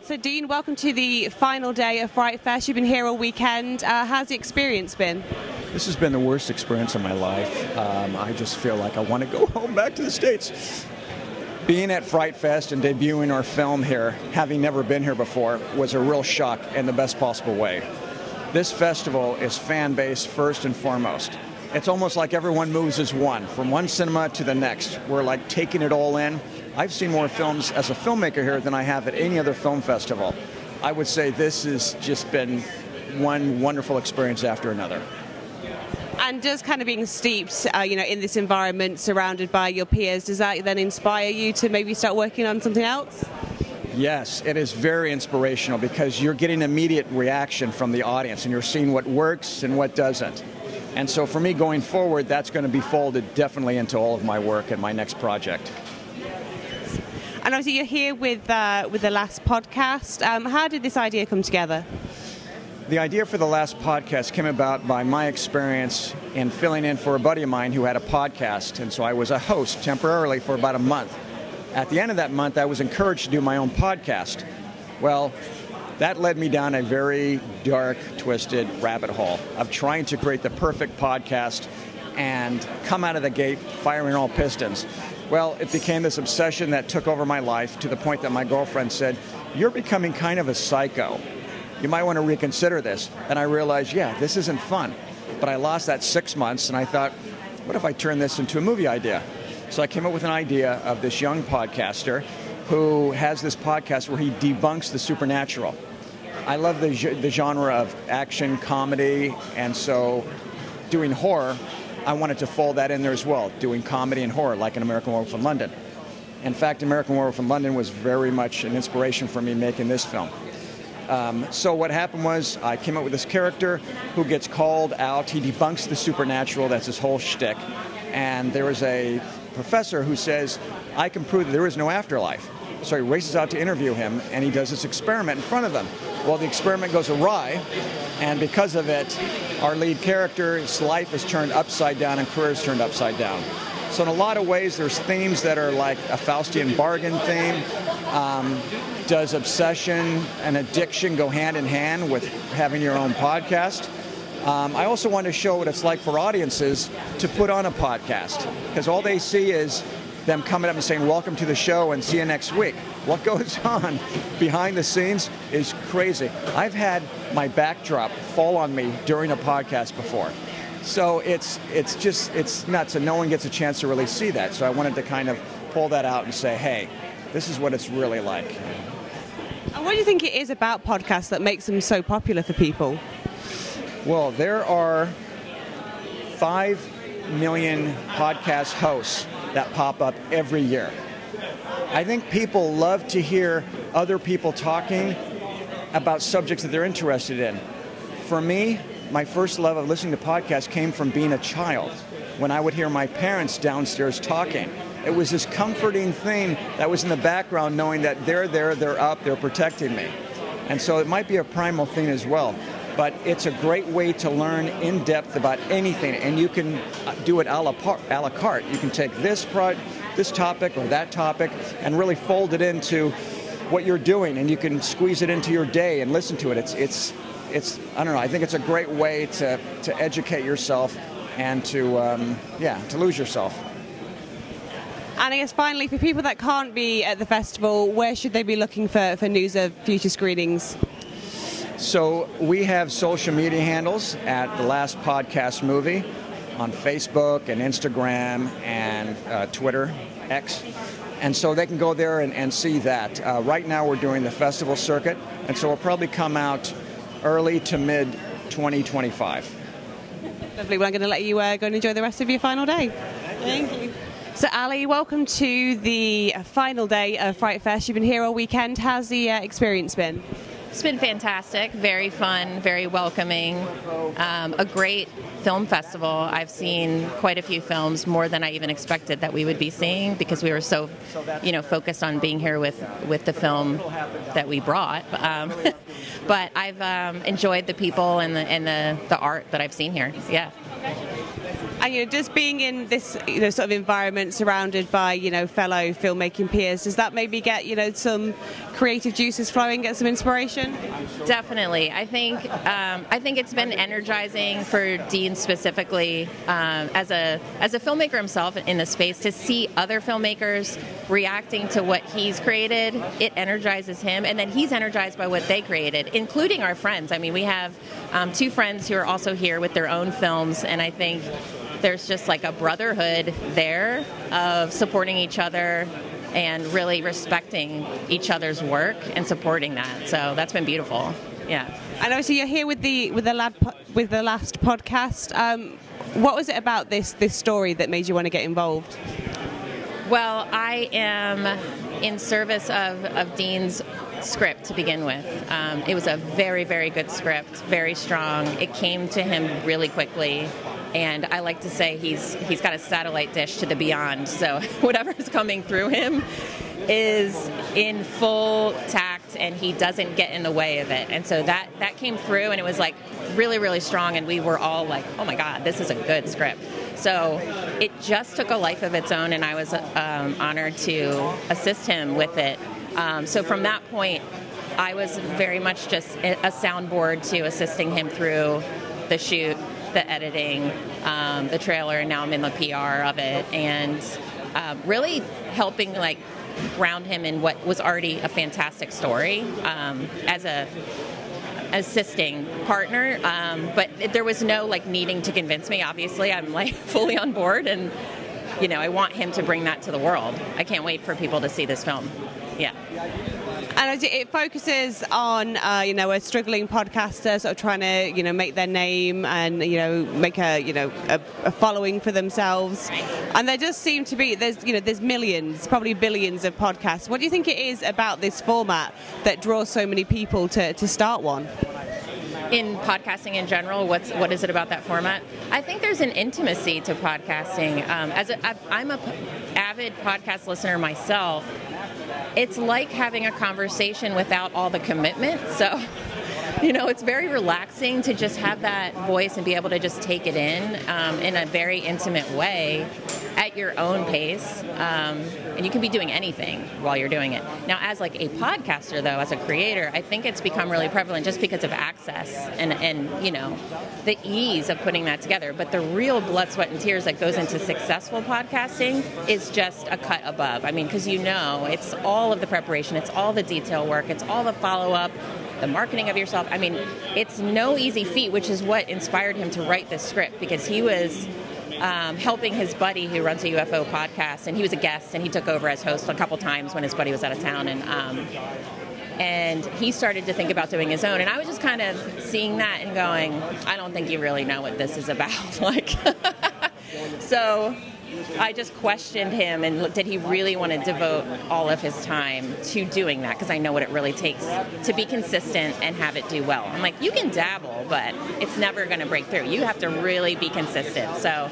So Dean, welcome to the final day of FrightFest. You've been here all weekend. How's the experience been? This has been the worst experience of my life. I just feel like I want to go home back to the States. Being at FrightFest and debuting our film here, having never been here before, was a real shock in the best possible way. This festival is fan-based first and foremost. It's almost like everyone moves as one, from one cinema to the next. We're like taking it all in. I've seen more films as a filmmaker here than I have at any other film festival. I would say this has just been one wonderful experience after another. And just kind of being steeped, in this environment, surrounded by your peers, does that then inspire you to maybe start working on something else? Yes, it is very inspirational because you're getting immediate reaction from the audience and you're seeing what works and what doesn't. And so for me going forward, that's going to be folded definitely into all of my work and my next project. And obviously you're here with the last podcast. How did this idea come together? The idea for the last podcast came about by my experience in filling in for a buddy of mine who had a podcast. And so I was a host temporarily for about a month. At the end of that month, I was encouraged to do my own podcast. Well, that led me down a very dark, twisted rabbit hole of trying to create the perfect podcast and come out of the gate firing all pistons. Well, it became this obsession that took over my life to the point that my girlfriend said, "You're becoming kind of a psycho. You might want to reconsider this." And I realized, yeah, this isn't fun. But I lost that 6 months, and I thought, what if I turn this into a movie idea? So I came up with an idea of this young podcaster who has this podcast where he debunks the supernatural. I love the genre of action, comedy, and so doing horror, I wanted to fold that in there as well, doing comedy and horror like an American Werewolf in London. In fact, American Werewolf in London was very much an inspiration for me making this film. So what happened was I came up with this character who gets called out. He debunks the supernatural. That's his whole shtick. And there is a professor who says, "I can prove that there is no afterlife." So he races out to interview him, and he does this experiment in front of them. Well, the experiment goes awry, and because of it, our lead character's life is turned upside down and career is turned upside down. So in a lot of ways, there's themes that are like a Faustian bargain theme. Does obsession and addiction go hand in hand with having your own podcast? I also want to show what it's like for audiences to put on a podcast, because all they see is them coming up and saying, "Welcome to the show and see you next week." What goes on behind the scenes is crazy. I've had my backdrop fall on me during a podcast before. So it's nuts, and no one gets a chance to really see that. So I wanted to kind of pull that out and say, hey, this is what it's really like. And what do you think it is about podcasts that makes them so popular for people? Well, there are 5 million podcast hosts that pop up every year. I think people love to hear other people talking about subjects that they're interested in. For me, my first love of listening to podcasts came from being a child, when I would hear my parents downstairs talking. It was this comforting thing that was in the background, knowing that they're there, they're up, they're protecting me. And so it might be a primal thing as well. But it's a great way to learn in depth about anything, and you can do it a la carte. You can take this topic or that topic and really fold it into what you're doing, and you can squeeze it into your day and listen to it. It's I don't know. I think it's a great way to educate yourself and to lose yourself. And I guess finally, for people that can't be at the festival, where should they be looking for news of future screenings? So we have social media handles at The Last Podcast Movie on Facebook and Instagram and Twitter, X. And so they can go there and see that. Right now we're doing the festival circuit, and so we'll probably come out early to mid 2025. Lovely. Well, I'm going to let you go and enjoy the rest of your final day. Thank you. So Ali, welcome to the final day of FrightFest. You've been here all weekend. How's the experience been? It's been fantastic, very fun, very welcoming, a great film festival. I've seen quite a few films, more than I even expected that we would be seeing, because we were so, focused on being here with the film that we brought. But I've enjoyed the people and the art that I've seen here. Yeah. And just being in this sort of environment, surrounded by fellow filmmaking peers, does that maybe get some creative juices flowing, get some inspiration? Definitely. I think it's been energizing for Dean specifically, as a filmmaker himself in the space, to see other filmmakers reacting to what he's created. It energizes him, and then he's energized by what they created, including our friends. I mean, we have 2 friends who are also here with their own films, and I think there's just like a brotherhood there of supporting each other and really respecting each other's work and supporting that. So that's been beautiful. Yeah. And obviously you're here with the last podcast. What was it about this story that made you want to get involved? Well, I am in service of Dean's script to begin with. It was a very, very good script, very strong. It came to him really quickly. And I like to say he's got a satellite dish to the beyond. So whatever's coming through him is in full tact, and he doesn't get in the way of it. And so that came through, and it was like really, really strong. And we were all like, oh my God, this is a good script. So it just took a life of its own, and I was honored to assist him with it. So from that point, I was very much just a soundboard to assisting him through the shoot, the editing, the trailer, and now I'm in the PR of it, and really helping like ground him in what was already a fantastic story as a assisting partner, but there was no like needing to convince me. Obviously, I'm like fully on board, and I want him to bring that to the world. I can't wait for people to see this film. Yeah. And it focuses on, a struggling podcaster sort of trying to, make their name and, make a following for themselves. And there does seem to be, there's millions, probably billions of podcasts. What do you think it is about this format that draws so many people to start one? In podcasting in general, what is it about that format? I think there's an intimacy to podcasting. I'm an avid podcast listener myself. It's like having a conversation without all the commitment. So, it's very relaxing to just have that voice and be able to just take it in a very intimate way at your own pace. And you can be doing anything while you're doing it. Now, as like a podcaster, though, as a creator, I think it's become really prevalent just because of access and the ease of putting that together. But the real blood, sweat, and tears that goes into successful podcasting is just a cut above. I mean, because it's all of the preparation, it's all the detail work, it's all the follow-up, the marketing of yourself. I mean, it's no easy feat, which is what inspired him to write this script, because he was helping his buddy who runs a UFO podcast, and he was a guest, and he took over as host a couple times when his buddy was out of town, and he started to think about doing his own, and I was just kind of seeing that and going, I don't think you really know what this is about. So I just questioned him, and did he really want to devote all of his time to doing that? Because I know what it really takes to be consistent and have it do well. I'm like, you can dabble, but it's never going to break through. You have to really be consistent. So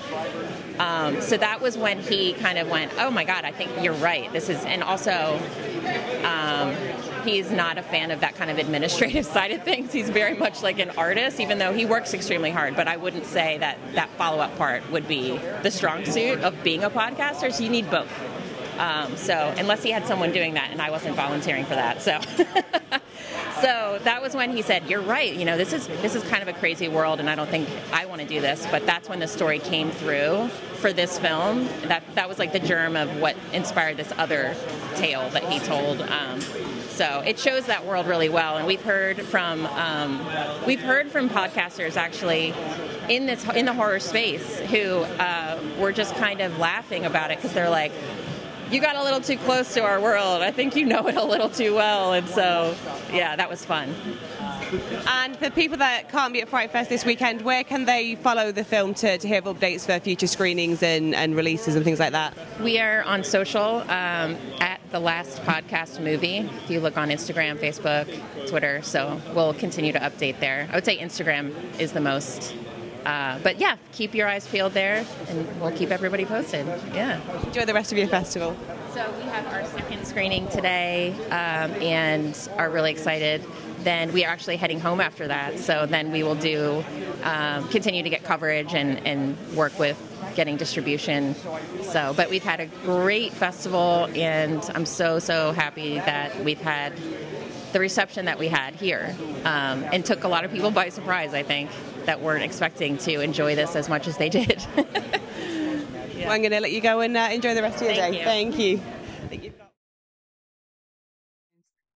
that was when he kind of went, oh my God, I think you're right. And also, he's not a fan of that kind of administrative side of things. He's very much like an artist, even though he works extremely hard. But I wouldn't say that follow-up part would be the strong suit of being a podcaster. So you need both. So unless he had someone doing that, and I wasn't volunteering for that. So so that was when he said, you're right. This is kind of a crazy world, and I don't think I want to do this. But that's when the story came through for this film. That was like the germ of what inspired this other tale that he told. So it shows that world really well, and we've heard from podcasters actually in the horror space who were just kind of laughing about it, because they're like, you got a little too close to our world. I think you know it a little too well, and so yeah, that was fun. And for people that can't be at FrightFest this weekend, where can they follow the film to hear of updates for future screenings and releases and things like that? We are on social at The Last Podcast Movie. If you look on Instagram, Facebook, Twitter, so we'll continue to update there. I would say Instagram is the most. But yeah, keep your eyes peeled there, and we'll keep everybody posted. Yeah. Enjoy the rest of your festival. So we have our second screening today, and are really excited. Then we are actually heading home after that. So then we will continue to get coverage and work with getting distribution. So, but we've had a great festival, and I'm so happy that we've had the reception that we had here, and took a lot of people by surprise, I think, that weren't expecting to enjoy this as much as they did. Well, I'm going to let you go and enjoy the rest of your day. You. Thank you. Thank you.